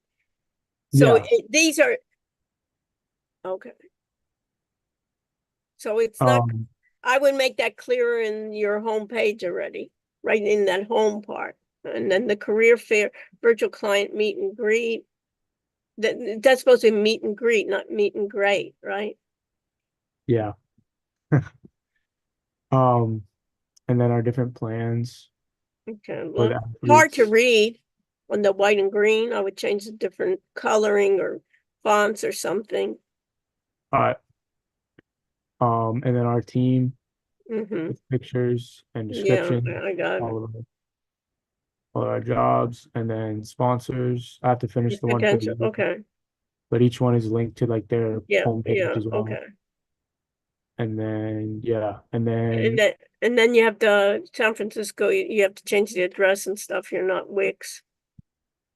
Yeah. these are, okay. So it's not, I would make that clearer in your homepage already, right in that home part. And then the career fair, virtual client meet and greet. That's supposed to be meet and greet, not meet and greet, right? Yeah. And then our different plans Okay, for the well, hard to athletes. read on the white and green. I would change the different coloring or fonts or something. And then our team Mm-hmm. with pictures and Yeah, description, I got it. all our jobs, and then sponsors. I have to finish the one for the Potential, year, okay, but each one is linked to like their yeah, homepage as well. okay. And then and And then then, and then you have the San Francisco, you have to change the address and stuff. You're not Wix.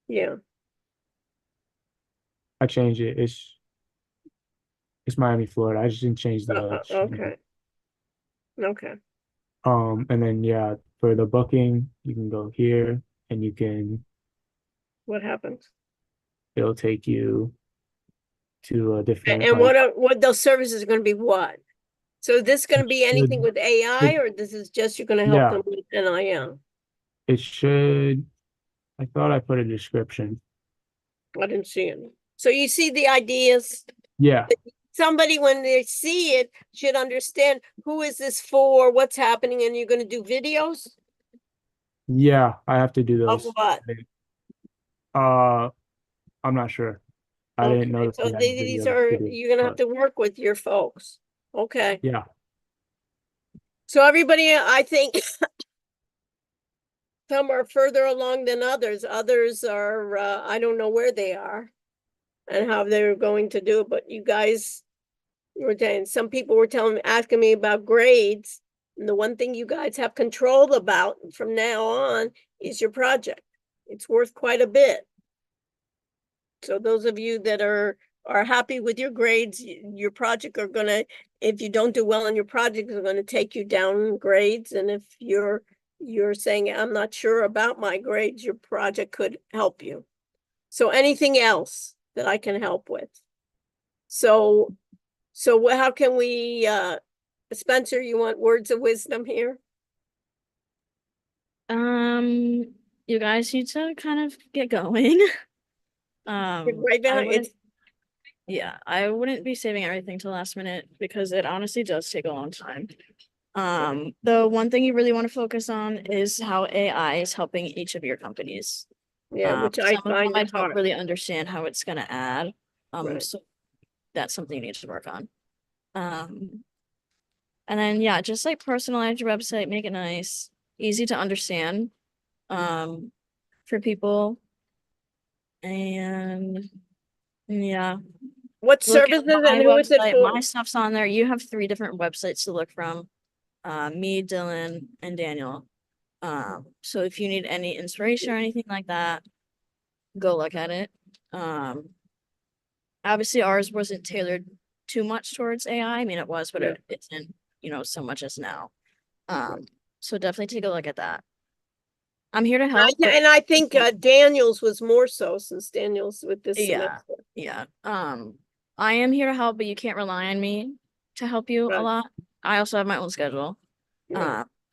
Yeah, I changed it. It's Miami, Florida. I just didn't change the okay, okay. And then for the booking, you can go here and you can What happens? it'll take you to a different And like what those services are gonna be what? So this is gonna be anything with AI, or this is just you're gonna help yeah, them with NIL? it should I thought I put a description. I didn't see any. So you see the ideas? Yeah. Somebody, when they see it, should understand who is this for, what's happening, and you're gonna do videos Yeah, I have to do of those. what? Uh, I'm not sure. I didn't Okay, notice so we had these videos are, to do, you're gonna have but to work with your folks. Okay, yeah. so everybody, I think some are further along than others. Others are, I don't know where they are and how they're going to do it, but you guys were saying, some people were asking me about grades. And the one thing you guys have control about from now on is your project. It's worth quite a bit. So those of you that are happy with your grades, your project are gonna, if you don't do well in your project, are gonna take you down grades. And if you're saying, I'm not sure about my grades, your project could help you. So anything else that I can help with? So how can we, Spencer, you want words of wisdom here? You guys need to kind of get going. Right I now, wouldn't, yeah, I wouldn't be saving everything till last minute because it honestly does take a long time. The one thing you really want to focus on is how AI is helping each of your companies. yeah, which I Some of them find I it don't hard. really understand how it's gonna add. Right. So that's something you need to work on. And then just like personalize your website, make it nice, easy to understand, for people. And what look at services my and who is it website. for? My stuff's on there. You have 3 different websites to look from. Me, Dylan, and Daniel. So if you need any inspiration or anything like that, go look at it. Obviously ours wasn't tailored too much towards AI. I mean, it was, but it isn't, so much as now. So definitely take a look at that. I'm here to help. And I think Daniel's was more so, since Daniel's with this semester. Yeah. I am here to help, but you can't rely on me to help you a lot. I also have my own schedule,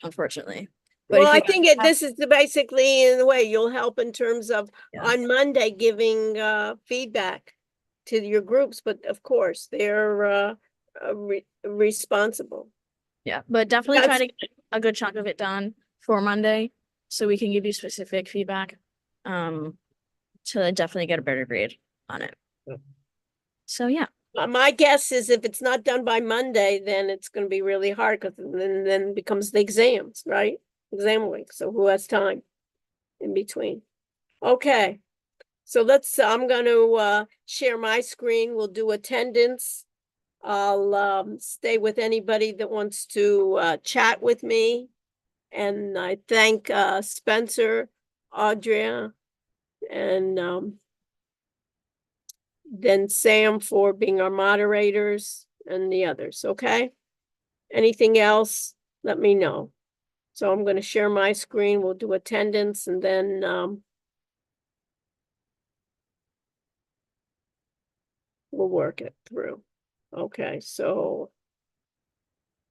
unfortunately. But Well, I think this is basically, in a way, you'll help in terms of on Monday giving feedback to your groups, but of course they're responsible. Yeah, but definitely try to get a good chunk of it done for Monday so we can give you specific feedback to definitely get a better grade on it. So yeah. My guess is if it's not done by Monday, then it's going to be really hard, because then it becomes the exams, right? Exam week. So who has time in between? Okay. So I'm going to share my screen. We'll do attendance. I'll stay with anybody that wants to chat with me. And I thank Spencer, Audria, and then Sam for being our moderators and the others, okay? Anything else, let me know. So I'm gonna share my screen, we'll do attendance and then we'll work it through. Okay, so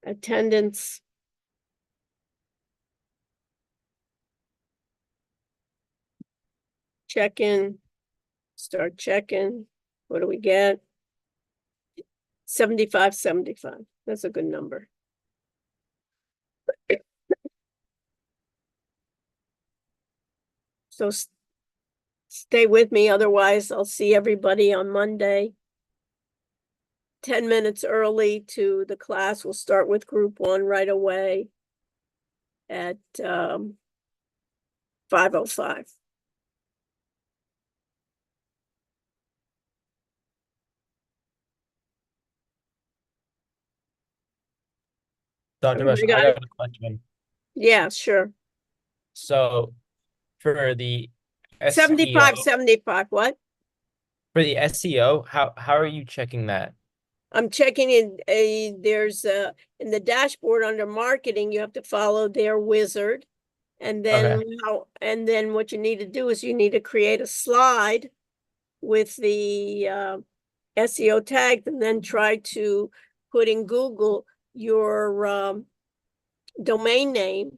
attendance. Check in, start checking. What do we get? 75, 75. That's a good number. So stay with me, otherwise I'll see everybody on Monday. 10 minutes early to the class. We'll start with group 1 right away at 5:05. Dr. Bush, Everybody I got got a question. Yeah, sure. So for the 75, SEO, 75, what? for the SEO, how are you checking that? I'm checking in there's in the dashboard under marketing, you have to follow their wizard. And then Okay. what you need to do is you need to create a slide with the SEO tag and then try to put in Google your domain name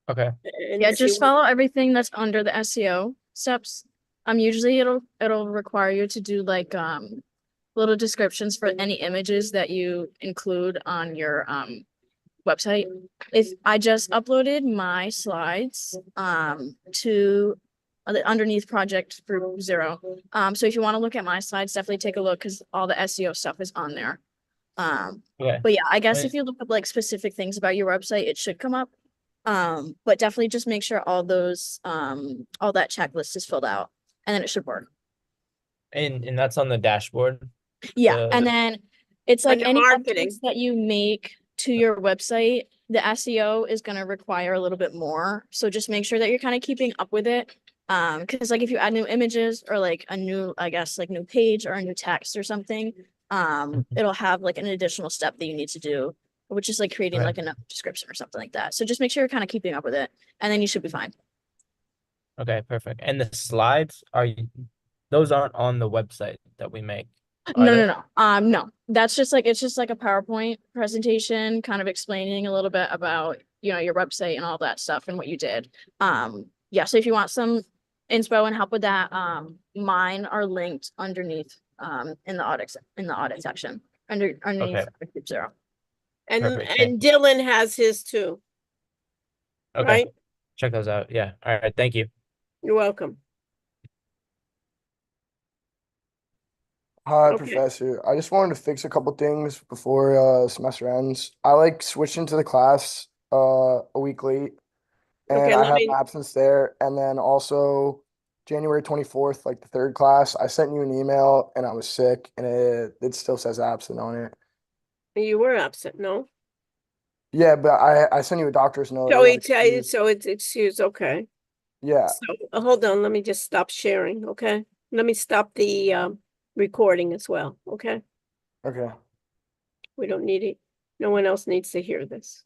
Okay. and Yeah, see just follow everything that's under the SEO steps. Usually it'll require you to do like little descriptions for any images that you include on your website. If I just uploaded my slides to the underneath project group 0. So if you want to look at my slides, definitely take a look because all the SEO stuff is on there. Okay. But yeah, I guess Right. if you look up like specific things about your website, it should come up. But definitely just make sure all those all that checklist is filled out and then it should work. And that's on the dashboard. Yeah, and then it's like Under any marketing. updates that you make to your website, the SEO is gonna require a little bit more. So just make sure that you're kind of keeping up with it. Because like if you add new images or like a new, I guess, like new page or a new text or something, it'll have like an additional step that you need to do, which is like creating Okay. like a description or something like that. So just make sure you're kind of keeping up with it, and then you should be fine. Okay, perfect. And the slides those aren't on the website that we make. Are No, they? no, no. No. That's just like it's just like a PowerPoint presentation, kind of explaining a little bit about, your website and all that stuff and what you did. Yeah, so if you want some inspo and help with that, mine are linked underneath in the audit section. Underneath Okay. group 0. And Perfect, thank you. Dylan has his too, Okay. right? Check those out. Yeah. All right. Thank you. You're welcome. Hi, Okay. Professor. I just wanted to fix a couple things before semester ends. I like switched into the class a week late, and Okay, I let have me, an absence there. And then also January 24th, like the third class, I sent you an email and I was sick, and it still says absent on it. you were absent, no? Yeah, but I sent you a doctor's note. So It he was tell you, excused. so it's excused, okay. Yeah. So hold on, let me just stop sharing, okay? Let me stop the recording as well, okay? Okay. We don't need it. No one else needs to hear this.